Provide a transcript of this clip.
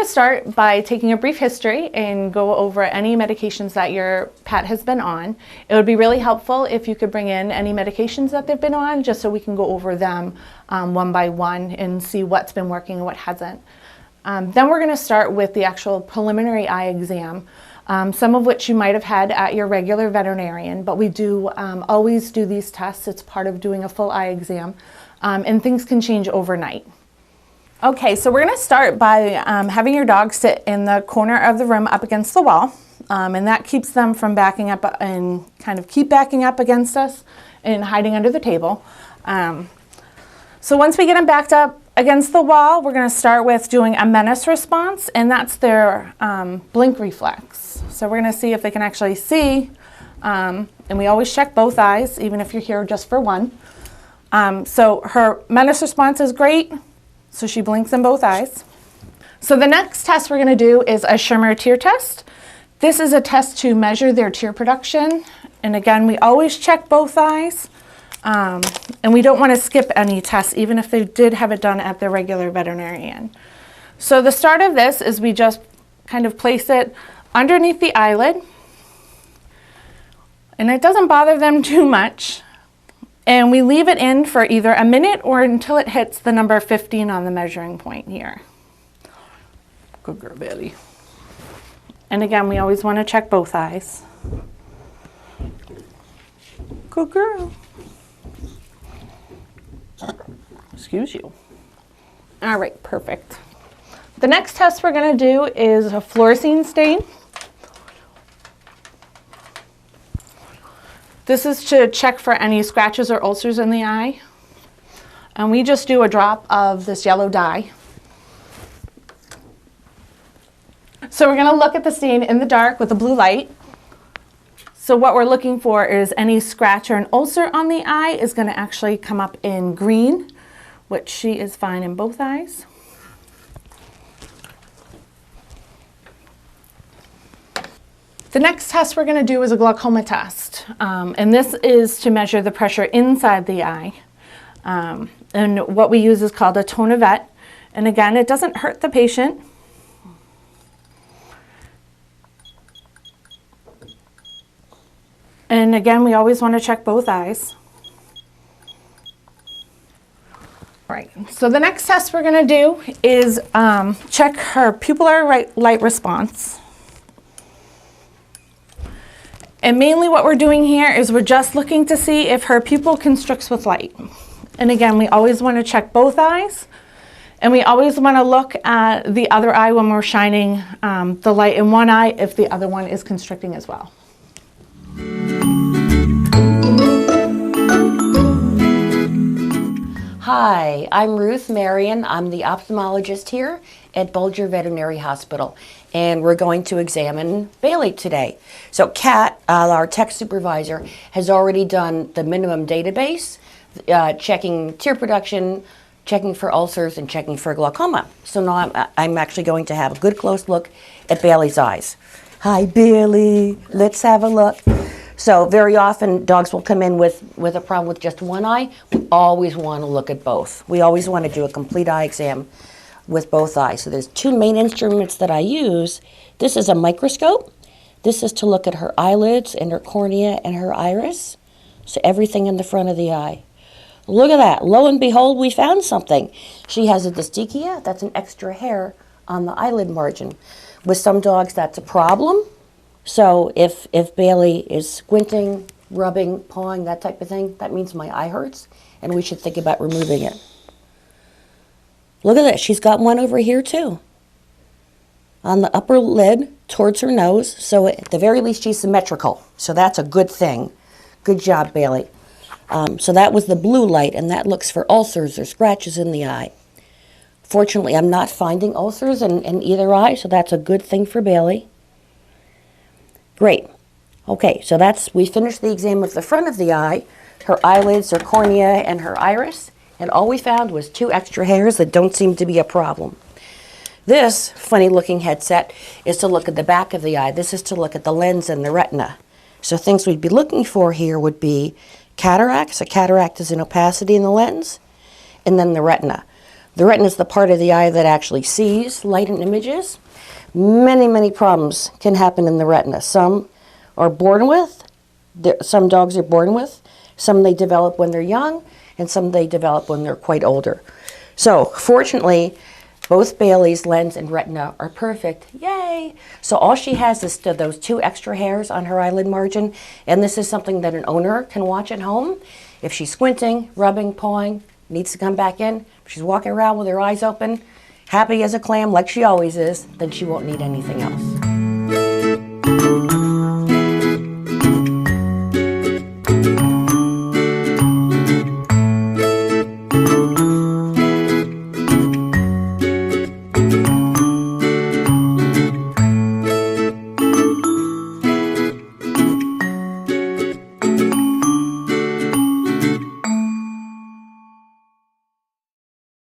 to start by taking a brief history and go over any medications that your pet has been on. It would be really helpful if you could bring in any medications that they've been on, just so we can go over them one by one and see what's been working and what hasn't. Then we're going to start with the actual preliminary eye exam, some of which you might have had at your regular veterinarian, but we do always do these tests. It's part of doing a full eye exam, and things can change overnight. Okay, so we're going to start by having your dog sit in the corner of the room up against the wall, and that keeps them from backing up and kind of keep backing up against us and hiding under the table. So once we get them backed up against the wall, we're going to start with doing a menace response, and that's their blink reflex. So we're going to see if they can actually see, and we always check both eyes, even if you're here just for one. So her menace response is great. So she blinks in both eyes. So the next test we're going to do is a Schirmer tear test. This is a test to measure their tear production. And again, we always check both eyes. And we don't want to skip any tests, even if they did have it done at their regular veterinarian. So the start of this is we just kind of place it underneath the eyelid. And it doesn't bother them too much. And we leave it in for either a minute or until it hits the number 15 on the measuring point here. Good girl, Betty. And again, we always want to check both eyes. Good girl. Excuse you. All right, perfect. The next test we're going to do is a fluorescein stain. This is to check for any scratches or ulcers in the eye. And we just do a drop of this yellow dye. So we're going to look at the stain in the dark with a blue light. So what we're looking for is any scratch or an ulcer on the eye is going to actually come up in green, which she is fine in both eyes. The next test we're going to do is a glaucoma test, and this is to measure the pressure inside the eye. And what we use is called a tourniquet, and again, it doesn't hurt the patient. And again, we always want to check both eyes. Right, so the next test we're going to do is check her pupillar light response. And mainly what we're doing here is we're just looking to see if her pupil constricts with light. And again, we always want to check both eyes. And we always want to look at the other eye when we're shining the light in one eye if the other one is constricting as well. Hi, I'm Ruth Marion. I'm the ophthalmologist here at Bulger Veterinary Hospital, and we're going to examine Bailey today. So Kat, our tech supervisor, has already done the minimum database, checking tear production, checking for ulcers, and checking for glaucoma. So now I'm actually going to have a good close look at Bailey's eyes. Hi, Bailey. Let's have a look. So very often dogs will come in with a problem with just one eye. We always want to look at both. We always want to do a complete eye exam with both eyes. So there's two main instruments that I use. This is a microscope. This is to look at her eyelids and her cornea and her iris. So everything in the front of the eye. Look at that. Lo and behold, we found something. She has a dystechia. That's an extra hair on the eyelid margin. With some dogs, that's a problem. So if Bailey is squinting, rubbing, pawing, that type of thing, that means my eye hurts, and we should think about removing it. Look at that. She's got one over here, too, on the upper lid towards her nose. So at the very least, she's symmetrical. So that's a good thing. Good job, Bailey. So that was the blue light, and that looks for ulcers or scratches in the eye. Fortunately, I'm not finding ulcers in either eye, so that's a good thing for Bailey. Great. Okay, so we finished the exam of the front of the eye, her eyelids, her cornea, and her iris, and all we found was two extra hairs that don't seem to be a problem. This funny-looking headset is to look at the back of the eye. This is to look at the lens and the retina. So things we'd be looking for here would be cataracts. A cataract is an opacity in the lens, and then the retina. The retina is the part of the eye that actually sees light and images. Many problems can happen in the retina. Some are born with, some dogs are born with, some they develop when they're young, and some they develop when they're quite older. So fortunately, both Bailey's lens and retina are perfect. Yay! So all she has is those 2 extra hairs on her eyelid margin, and this is something that an owner can watch at home. If she's squinting, rubbing, pawing, needs to come back in, if she's walking around with her eyes open, happy as a clam like she always is, then she won't need anything else.